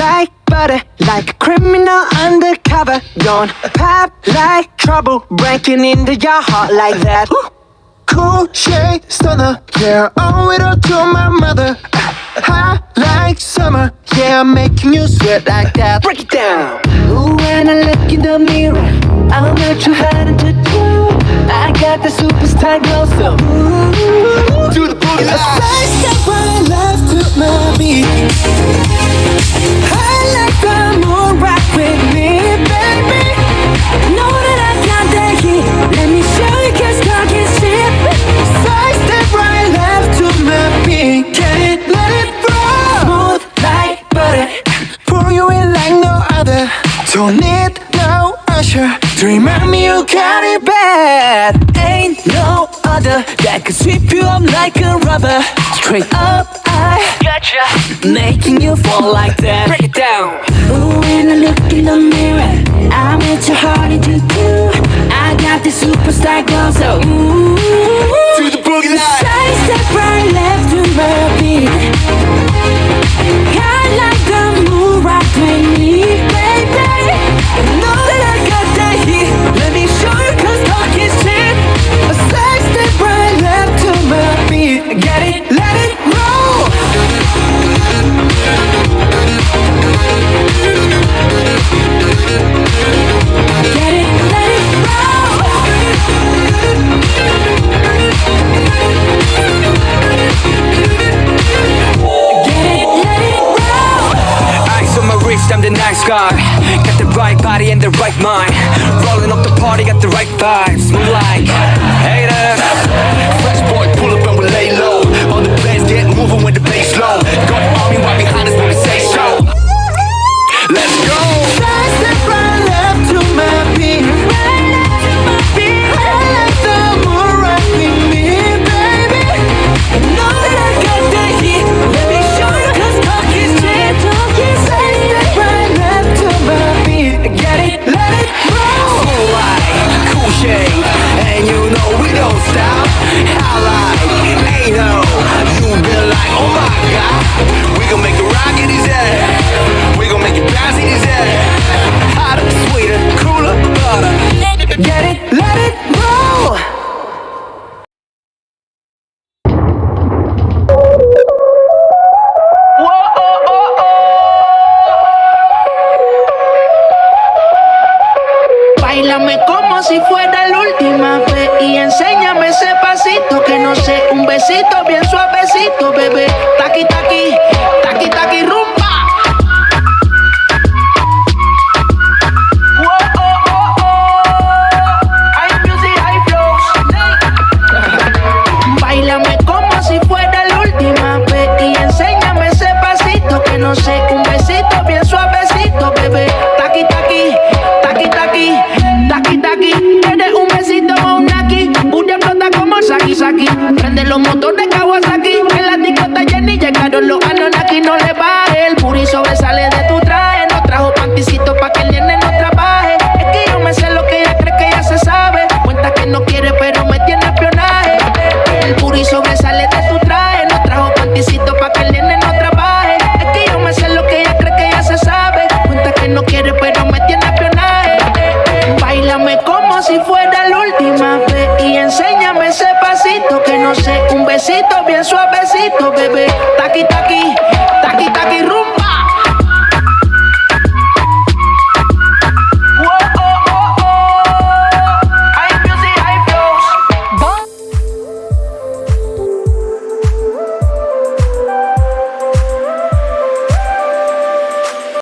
like butter, like a criminal undercover. Don't pop like trouble, breaking into your heart like that. Cool shade stunner, yeah, owe it all to my mother. Hot like summer, yeah, I'm making you sweat like that. Break it down. Ooh, when I look in the mirror, I'm not too hard to do. I got the superstar glow, so ooh, Do the boogie line. side step right left to my beat. I like the moon rock with me, baby. Know that I got that heat. Let me show you, 'cause God can see. Side step right left to my beat. Can't let it roll. Smooth like butter. Pour you in like no other. Don't need no usher to remind me you got it bad. Ain't no other that could sweep you up like a rubber. Straight up, I gotcha, making you fall like that. Break it down. Ooh, when I look in the mirror, I'm at your heart into two. I got the superstar glow, so ooh. Do the boogie line. Side step right left to my beat. I like the moon rock with me, baby. Know that I got that heat. Let me show you, 'cause talk is cheap. A side step right left to my beat. Get it, let it roll. Get it, let it roll. Get it, let it roll. Ice on my wrist, I'm the nice guy. Got the right body and the right mind. Rolling up the party, got the right vibes. Move like haters. Fresh boy, pull up and we lay low. All the players get moving with the bass low. Got the army right behind us when we say so. Let's go. Side step right left to my beat. Right up to my feet. I like the moon rock with me, baby. Know that I got that heat. Let me show you, 'cause talk is cheap. Talk is Side step right left to my beat. Get it, let it roll. Cool like, cool shade. And you know we don't stop. I like, ain't no. You been like, oh my god. We gon' make it rock in his head. We gon' make it bounce in his head. Hotter, sweeter, cooler, butter. Get it, let it roll. Báilame como si fuera la última vez y enséñame ese pasito que no sé, un besito bien suavecito, bebé. Taqui taqui, taqui taqui rumba. Hay music, hay flows. Báilame como si fuera la última vez y enséñame ese pasito que no sé, un besito bien suavecito, bebé. Taqui taqui, taqui taqui, taqui taqui. Tienes un besito o un naki, una flota como Saki Saki. Prende los motores Kawasaki, en la discota Jenny llegaron los Anunnaki. No le baje, el puri sobresale de tu traje. No trajo panticito pa' que el nene no trabaje. Es que yo me sé lo que ella cree que ya se sabe. Cuenta que no quiere pero me tiene espionaje. El puri sobresale de tu traje. No trajo panticito pa' que el nene no trabaje. Es que yo me sé lo que ella cree que ya se sabe. Cuenta que no quiere pero me tiene espionaje. Báilame como si fuera la última vez y enséñame ese pasito que no sé, un besito bien suavecito, bebé. Taqui taqui,